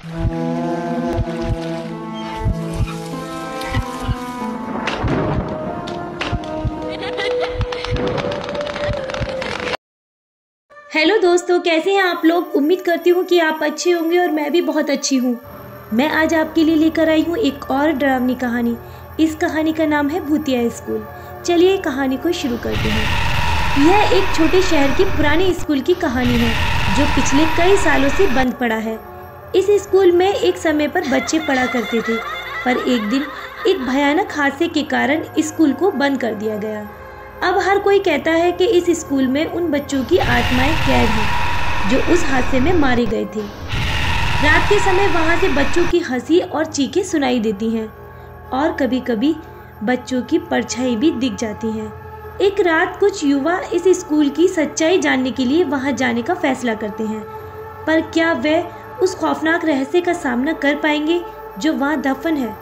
Hello दोस्तों, कैसे हैं आप लोग। उम्मीद करती हूँ कि आप अच्छे होंगे और मैं भी बहुत अच्छी हूँ। मैं आज आपके लिए लेकर आई हूँ एक और डरावनी कहानी। इस कहानी का नाम है भूतिया स्कूल। चलिए कहानी को शुरू करते हैं। यह एक छोटे शहर के पुराने स्कूल की कहानी है जो पिछले कई सालों से बंद पड़ा है। इस स्कूल में एक समय पर बच्चे पढ़ा करते थे, पर एक दिन एक भयानक हादसे के कारण स्कूल को बंद कर दिया गया। अब हर कोई कहता है कि इस स्कूल में उन बच्चों की आत्माएं कैद हैं जो उस हादसे में मारे गए थे। रात के समय वहां से बच्चों की हंसी और चीखें सुनाई देती हैं और कभी कभी बच्चों की परछाई भी दिख जाती हैं। एक रात कुछ युवा इस स्कूल की सच्चाई जानने के लिए वहां जाने का फैसला करते हैं, पर क्या वे उस खौफनाक रहस्य का सामना कर पाएंगे जो वहां दफन है।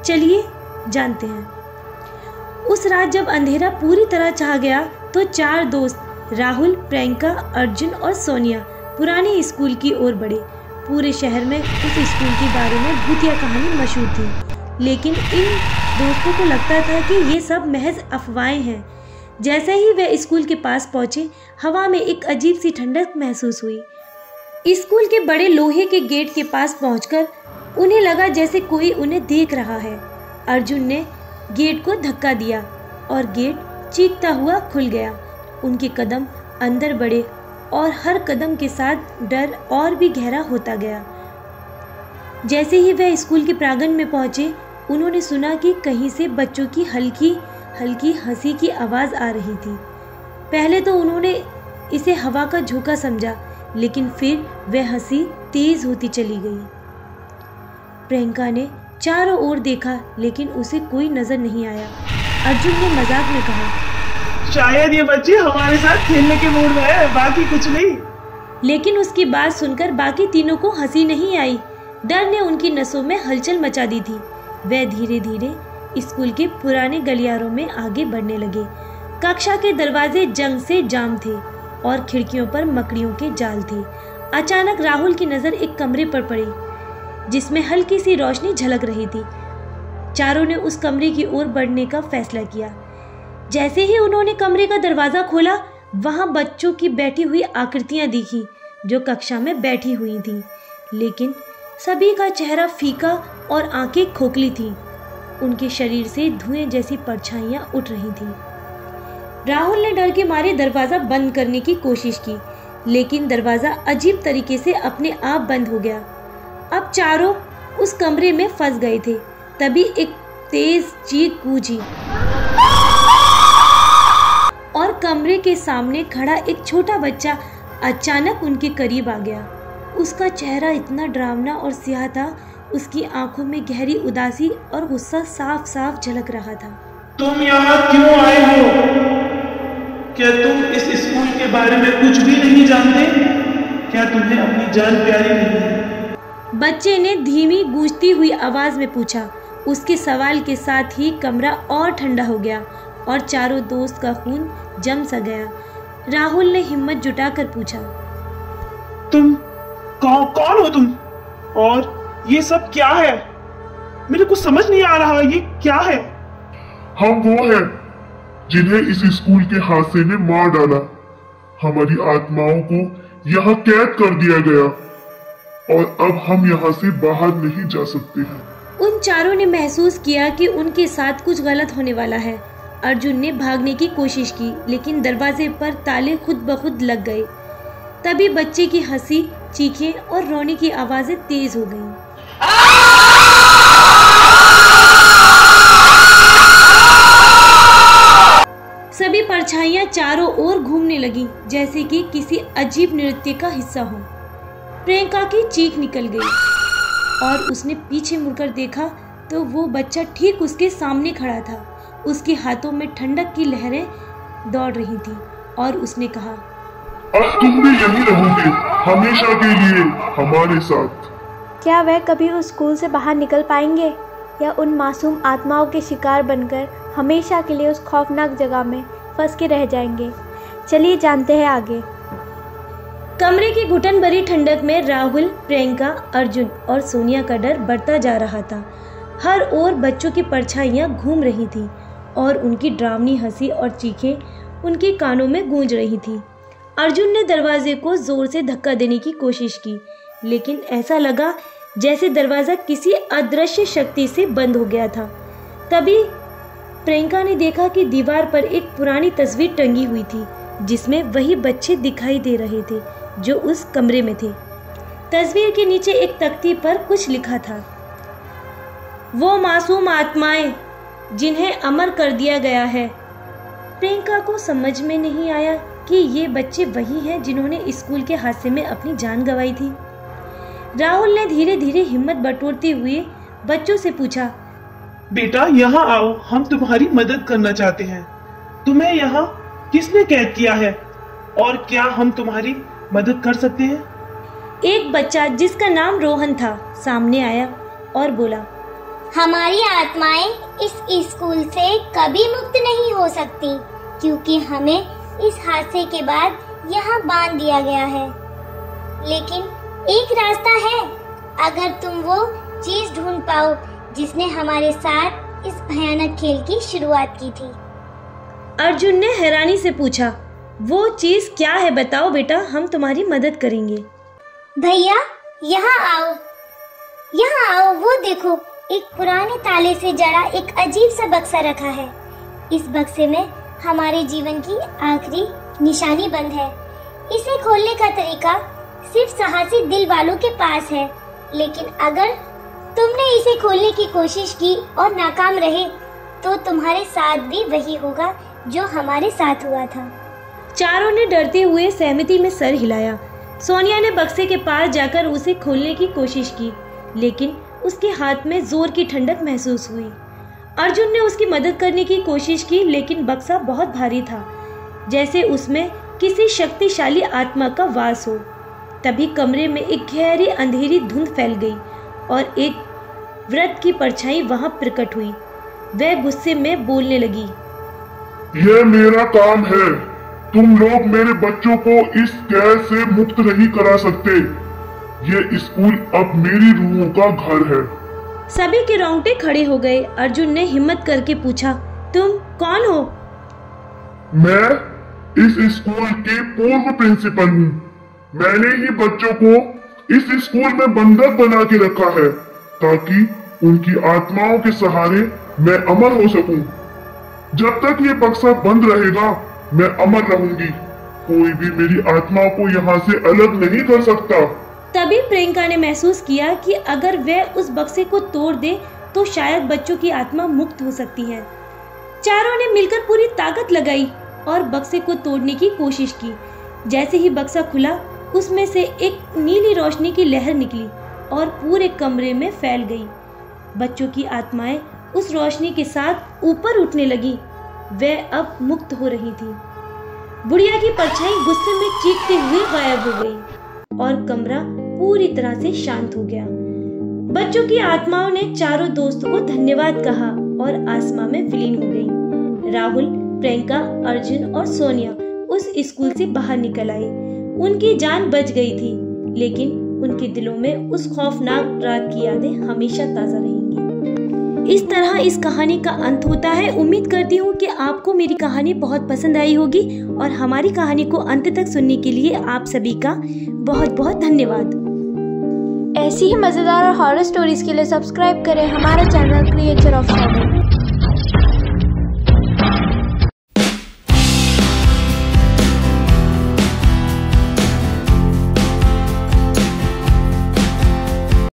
चलिए जानते हैं। उस रात जब अंधेरा पूरी तरह छा गया तो चार दोस्त राहुल, प्रियंका, अर्जुन और सोनिया पुराने स्कूल की ओर बढ़े। पूरे शहर में उस स्कूल के बारे में भूतिया कहानी मशहूर थी, लेकिन इन दोस्तों को लगता था कि ये सब महज अफवाहें हैं। जैसे ही वे स्कूल के पास पहुंचे, हवा में एक अजीब सी ठंडक महसूस हुई। स्कूल के बड़े लोहे के गेट के पास पहुंचकर उन्हें लगा जैसे कोई उन्हें देख रहा है। अर्जुन ने गेट को धक्का दिया और गेट चीखता हुआ खुल गया। उनके कदम अंदर बढ़े और हर कदम के साथ डर और भी गहरा होता गया। जैसे ही वे स्कूल के प्रांगण में पहुंचे, उन्होंने सुना कि कहीं से बच्चों की हल्की हल्की हंसी की आवाज आ रही थी। पहले तो उन्होंने इसे हवा का झोंका समझा, लेकिन फिर वह हंसी तेज होती चली गई। प्रियंका ने चारों ओर देखा, लेकिन उसे कोई नजर नहीं आया। अर्जुन ने मजाक में कहा, शायद ये बच्चे हमारे साथ खेलने के मूड में है, बाकी कुछ नहीं। लेकिन उसकी बात सुनकर बाकी तीनों को हंसी नहीं आई। डर ने उनकी नसों में हलचल मचा दी थी। वे धीरे धीरे स्कूल के पुराने गलियारों में आगे बढ़ने लगे। कक्षा के दरवाजे जंग से जाम थे और खिड़कियों पर मकड़ियों के जाल थे। अचानक राहुल की नजर एक कमरे पर पड़ी जिसमें हल्की सी रोशनी झलक रही थी। चारों ने उस कमरे की ओर बढ़ने का फैसला किया। जैसे ही उन्होंने कमरे का दरवाजा खोला, वहां बच्चों की बैठी हुई आकृतियां दिखी जो कक्षा में बैठी हुई थीं, लेकिन सभी का चेहरा फीका और आंखें खोखली थीं। उनके शरीर से धुएं जैसी परछाइयां उठ रही थीं। राहुल ने डर के मारे दरवाजा बंद करने की कोशिश की, लेकिन दरवाजा अजीब तरीके से अपने आप बंद हो गया। अब चारों उस कमरे में फंस गए थे। तभी एक तेज चीख गूंजी और कमरे के सामने खड़ा एक छोटा बच्चा अचानक उनके करीब आ गया। उसका चेहरा इतना डरावना और स्याह था, उसकी आंखों में गहरी उदासी और गुस्सा साफ साफ झलक रहा था। तुम यहाँ क्यों आए हो? क्या तुम इस स्कूल के बारे में कुछ भी नहीं जानते? क्या तुम्हें अपनी जान प्यारी नहीं है? बच्चे ने धीमी गूंजती हुई आवाज में पूछा। उसके सवाल के साथ ही कमरा और ठंडा हो गया और चारों दोस्त का खून जम सा गया। राहुल ने हिम्मत जुटाकर पूछा, तुम कौन हो तुम? और ये सब क्या है? मेरे को समझ नहीं आ रहा, ये क्या है? हम वो हैं जिन्हें इस स्कूल के हादसे ने मार डाला। हमारी आत्माओं को यहाँ कैद कर दिया गया और अब हम यहाँ से बाहर नहीं जा सकते हैं। उन चारों ने महसूस किया कि उनके साथ कुछ गलत होने वाला है। अर्जुन ने भागने की कोशिश की, लेकिन दरवाजे पर ताले खुद ब खुद लग गए। तभी बच्चे की हंसी, चीखें और रोने की आवाजें तेज हो गईं। सभी परछाइयां चारों ओर घूमने लगी, जैसे कि किसी अजीब नृत्य का हिस्सा हो। प्रियंका की चीख निकल गई और उसने पीछे मुड़कर देखा तो वो बच्चा ठीक उसके सामने खड़ा था। उसके हाथों में ठंडक की लहरें दौड़ रही थी और उसने कहा, अब तुम भी यहीं रहोगे हमेशा के लिए हमारे साथ। क्या वह कभी उस स्कूल से बाहर निकल पाएंगे या उन मासूम आत्माओं के शिकार बनकर हमेशा के लिए उस खौफनाक जगह में फंस के रह जाएंगे? चलिए जानते हैं आगे। कमरे की घुटन भरी ठंडक में राहुल, प्रियंका, अर्जुन और सोनिया का डर बढ़ता जा रहा था। हर ओर बच्चों की परछाइयां घूम रही थीं और उनकी डरावनी हंसी और चीखें उनके कानों में गूंज रही थीं। अर्जुन ने दरवाजे को जोर से धक्का देने की कोशिश की, लेकिन ऐसा लगा जैसे दरवाजा किसी अदृश्य शक्ति से बंद हो गया था। तभी प्रियंका ने देखा कि दीवार पर एक पुरानी तस्वीर टंगी हुई थी, जिसमें वही बच्चे दिखाई दे रहे थे जो उस कमरे में थे। तस्वीर के नीचे एक तख्ती पर कुछ लिखा था, वो मासूम आत्माएं जिन्हें अमर कर दिया गया है। प्रियंका को समझ में नहीं आया कि ये बच्चे वही हैं जिन्होंने स्कूल के हादसे में अपनी जान गंवाई थी। राहुल ने धीरे धीरे हिम्मत बटोरते हुए बच्चों से पूछा, बेटा यहाँ आओ, हम तुम्हारी मदद करना चाहते हैं। तुम्हें यहाँ किसने कैद किया है और क्या हम तुम्हारी मदद कर सकते हैं? एक बच्चा जिसका नाम रोहन था सामने आया और बोला, हमारी आत्माएं इस स्कूल से कभी मुक्त नहीं हो सकती, क्योंकि हमें इस हादसे के बाद यहाँ बांध दिया गया है। लेकिन एक रास्ता है, अगर तुम वो चीज ढूंढ पाओ जिसने हमारे साथ इस भयानक खेल की शुरुआत की थी। अर्जुन ने हैरानी से पूछा, वो चीज क्या है? बताओ बेटा, हम तुम्हारी मदद करेंगे। भैया यहाँ आओ, यहाँ आओ, वो देखो, एक पुराने ताले से जड़ा एक अजीब सा बक्सा रखा है। इस बक्से में हमारे जीवन की आखिरी निशानी बंद है। इसे खोलने का तरीका सिर्फ साहसी दिल वालों के पास है, लेकिन अगर तुमने इसे खोलने की कोशिश की और नाकाम रहे तो तुम्हारे साथ भी वही होगा जो हमारे साथ हुआ था। चारों ने डरते हुए सहमति में सर हिलाया। सोनिया ने बक्से के पास जाकर उसे खोलने की कोशिश की, लेकिन उसके हाथ में जोर की ठंडक महसूस हुई। अर्जुन ने उसकी मदद करने की कोशिश की, लेकिन बक्सा बहुत भारी था, जैसे उसमें किसी शक्तिशाली आत्मा का वास हो। तभी कमरे में एक गहरी अंधेरी धुंध फैल गई और एक वृद्ध की परछाई वहां प्रकट हुई। वह गुस्से में बोलने लगी, यह मेरा काम है, तुम लोग मेरे बच्चों को इस कैद से मुक्त नहीं करा सकते। ये स्कूल अब मेरी रूहों का घर है। सभी के रोंगटे खड़े हो गए। अर्जुन ने हिम्मत करके पूछा, तुम कौन हो? मैं इस स्कूल के पूर्व प्रिंसिपल हूँ। मैंने ही बच्चों को इस स्कूल में बंधक बना के रखा है, ताकि उनकी आत्माओं के सहारे मैं अमर हो सकूं। जब तक ये बक्सा बंद रहेगा, मैं अमर रहूंगी। कोई भी मेरी आत्मा को यहाँ से अलग नहीं कर सकता। तभी प्रियंका ने महसूस किया कि अगर वह उस बक्से को तोड़ दे तो शायद बच्चों की आत्मा मुक्त हो सकती है। चारों ने मिलकर पूरी ताकत लगाई और बक्से को तोड़ने की कोशिश की। जैसे ही बक्सा खुला, उसमें से एक नीली रोशनी की लहर निकली और पूरे कमरे में फैल गई। बच्चों की आत्माएं उस रोशनी के साथ ऊपर उठने लगी। वह अब मुक्त हो रही थी। बुढ़िया की परछाई गुस्से में चीखते हुए गायब हो गई और कमरा पूरी तरह से शांत हो गया। बच्चों की आत्माओं ने चारों दोस्तों को धन्यवाद कहा और आसमां में विलीन हो गई। राहुल, प्रियंका, अर्जुन और सोनिया उस स्कूल से बाहर निकल आए। उनकी जान बच गई थी, लेकिन उनके दिलों में उस खौफनाक रात की यादें हमेशा ताजा रहेंगी। इस तरह इस कहानी का अंत होता है। उम्मीद करती हूँ कि आपको मेरी कहानी बहुत पसंद आई होगी और हमारी कहानी को अंत तक सुनने के लिए आप सभी का बहुत बहुत धन्यवाद। ऐसी ही मजेदार और हॉरर स्टोरीज के लिए सब्सक्राइब करें हमारा चैनल क्रिएचर ऑफ शैडो।